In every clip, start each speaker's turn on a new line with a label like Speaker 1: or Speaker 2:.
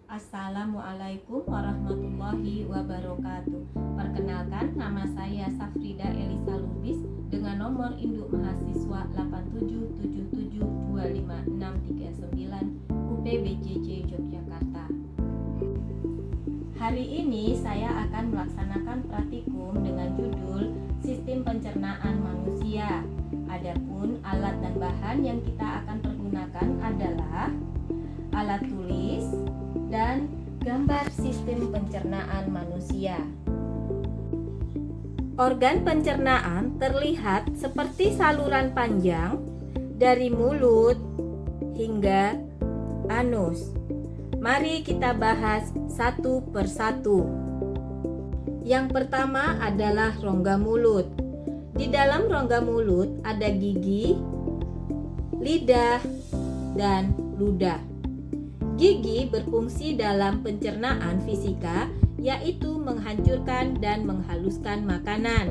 Speaker 1: Assalamualaikum warahmatullahi wabarakatuh. Perkenalkan, nama saya Safrida Elisa Lubis dengan nomor induk mahasiswa 8777256339 UPBJJ Yogyakarta. Hari ini saya akan melaksanakan praktikum dengan judul Sistem Pencernaan Manusia. Adapun alat dan bahan yang kita akan pergunakan adalah alat tulis dan gambar sistem pencernaan manusia. Organ pencernaan terlihat seperti saluran panjang dari mulut hingga anus. Mari kita bahas satu persatu. Yang pertama adalah rongga mulut. Di dalam rongga mulut ada gigi, lidah, dan ludah. Gigi berfungsi dalam pencernaan fisika, yaitu menghancurkan dan menghaluskan makanan.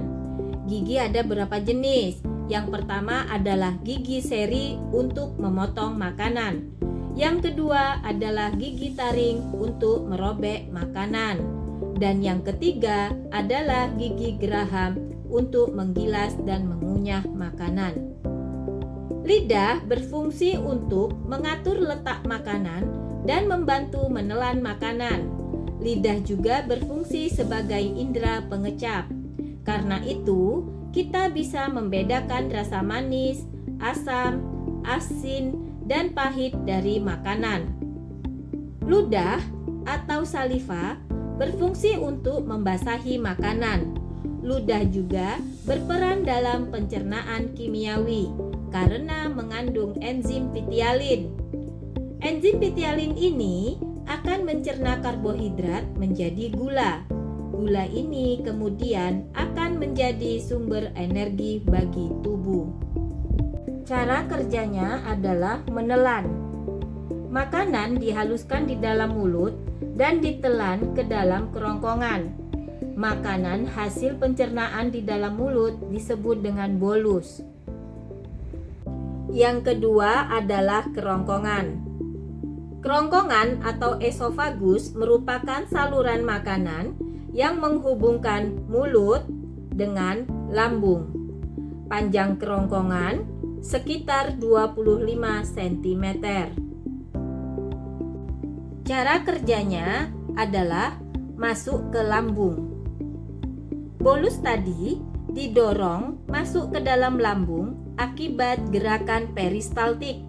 Speaker 1: Gigi ada beberapa jenis. Yang pertama adalah gigi seri untuk memotong makanan. Yang kedua adalah gigi taring untuk merobek makanan. Dan yang ketiga adalah gigi geraham untuk menggilas dan mengunyah makanan. Lidah berfungsi untuk mengatur letak makanan dan membantu menelan makanan. Lidah juga berfungsi sebagai indera pengecap. Karena itu, kita bisa membedakan rasa manis, asam, asin, dan pahit dari makanan. Ludah atau saliva berfungsi untuk membasahi makanan. Ludah juga berperan dalam pencernaan kimiawi karena mengandung enzim pitialin. Enzim pitialin ini akan mencerna karbohidrat menjadi gula. Gula ini kemudian akan menjadi sumber energi bagi tubuh. Cara kerjanya adalah menelan. Makanan dihaluskan di dalam mulut dan ditelan ke dalam kerongkongan. Makanan hasil pencernaan di dalam mulut disebut dengan bolus. Yang kedua adalah kerongkongan. Kerongkongan atau esofagus merupakan saluran makanan yang menghubungkan mulut dengan lambung. Panjang kerongkongan sekitar 25 cm. Cara kerjanya adalah masuk ke lambung. Bolus tadi didorong masuk ke dalam lambung akibat gerakan peristaltik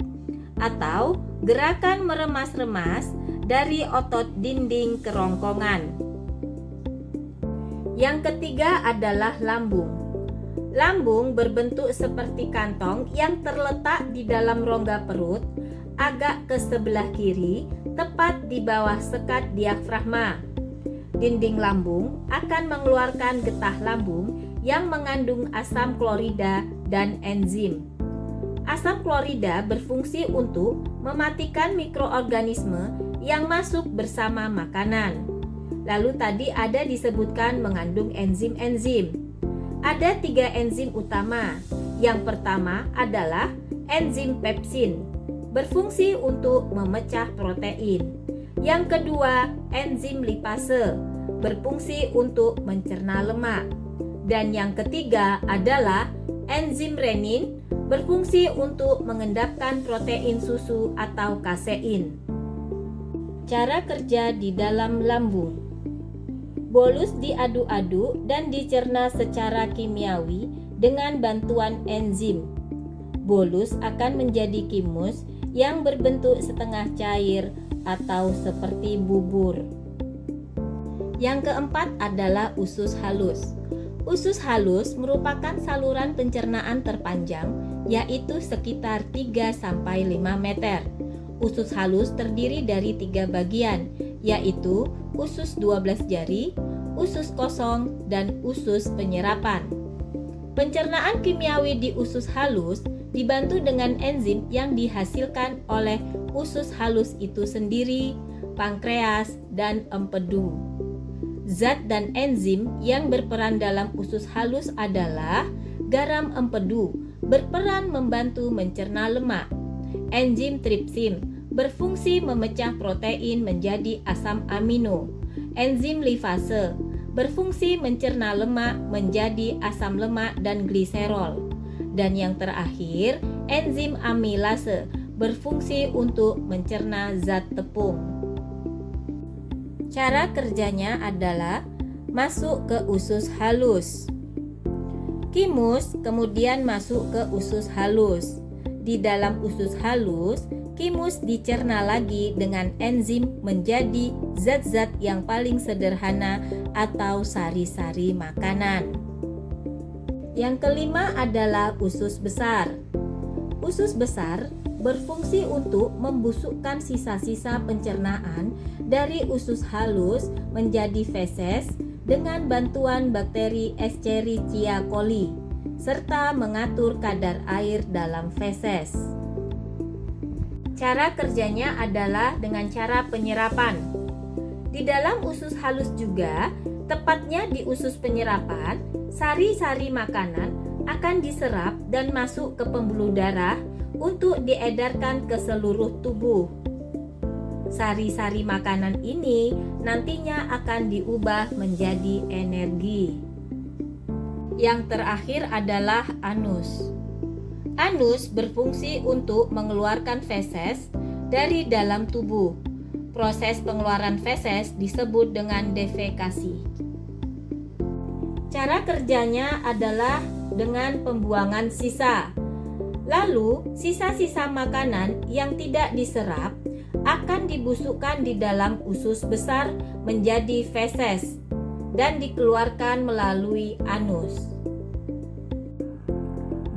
Speaker 1: atau gerakan meremas-remas dari otot dinding kerongkongan. Yang ketiga adalah lambung. Lambung berbentuk seperti kantong yang terletak di dalam rongga perut, agak ke sebelah kiri, tepat di bawah sekat diafragma. Dinding lambung akan mengeluarkan getah lambung yang mengandung asam klorida dan enzim. Asam klorida berfungsi untuk mematikan mikroorganisme yang masuk bersama makanan. Lalu tadi ada disebutkan mengandung enzim-enzim. Ada 3 enzim utama. Yang pertama adalah enzim pepsin, berfungsi untuk memecah protein. Yang kedua, enzim lipase, berfungsi untuk mencerna lemak. Dan yang ketiga adalah enzim renin, berfungsi untuk mengendapkan protein susu atau kasein. Cara kerja di dalam lambung. Bolus diaduk-aduk dan dicerna secara kimiawi dengan bantuan enzim. Bolus akan menjadi kimus yang berbentuk setengah cair atau seperti bubur. Yang keempat adalah usus halus. Usus halus merupakan saluran pencernaan terpanjang, yaitu sekitar 3-5 meter. Usus halus terdiri dari 3 bagian, yaitu usus 12 jari, usus kosong, dan usus penyerapan. Pencernaan kimiawi di usus halus dibantu dengan enzim yang dihasilkan oleh usus halus itu sendiri, pankreas, dan empedu. Zat dan enzim yang berperan dalam usus halus adalah garam empedu, berperan membantu mencerna lemak. Enzim tripsin berfungsi memecah protein menjadi asam amino. Enzim lipase berfungsi mencerna lemak menjadi asam lemak dan gliserol. Dan yang terakhir, enzim amilase berfungsi untuk mencerna zat tepung. Cara kerjanya adalah masuk ke usus halus. Kimus kemudian masuk ke usus halus. Di dalam usus halus, kimus dicerna lagi dengan enzim menjadi zat-zat yang paling sederhana atau sari-sari makanan. Yang kelima adalah usus besar. Usus besar berfungsi untuk membusukkan sisa-sisa pencernaan dari usus halus menjadi feses dengan bantuan bakteri Escherichia coli, serta mengatur kadar air dalam feses. Cara kerjanya adalah dengan cara penyerapan. Di dalam usus halus juga, tepatnya di usus penyerapan, sari-sari makanan akan diserap dan masuk ke pembuluh darah untuk diedarkan ke seluruh tubuh. Sari-sari makanan ini nantinya akan diubah menjadi energi. Yang terakhir adalah anus. Anus berfungsi untuk mengeluarkan feses dari dalam tubuh. Proses pengeluaran feses disebut dengan defekasi. Cara kerjanya adalah dengan pembuangan sisa. Lalu, sisa-sisa makanan yang tidak diserap akan dibusukkan di dalam usus besar menjadi feses dan dikeluarkan melalui anus.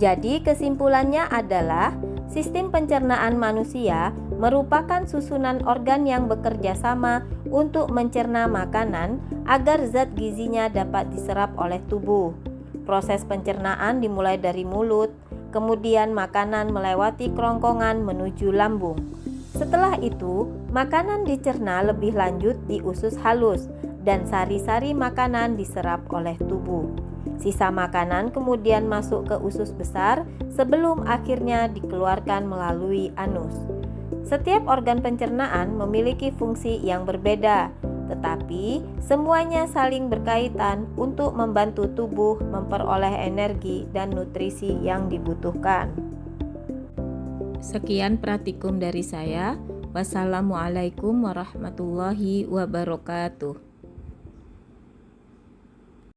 Speaker 1: Jadi kesimpulannya adalah sistem pencernaan manusia merupakan susunan organ yang bekerja sama untuk mencerna makanan agar zat gizinya dapat diserap oleh tubuh. Proses pencernaan dimulai dari mulut, kemudian makanan melewati kerongkongan menuju lambung. Setelah itu, makanan dicerna lebih lanjut di usus halus dan sari-sari makanan diserap oleh tubuh. Sisa makanan kemudian masuk ke usus besar sebelum akhirnya dikeluarkan melalui anus. Setiap organ pencernaan memiliki fungsi yang berbeda, tetapi semuanya saling berkaitan untuk membantu tubuh memperoleh energi dan nutrisi yang dibutuhkan. Sekian praktikum dari saya. Wassalamualaikum warahmatullahi wabarakatuh.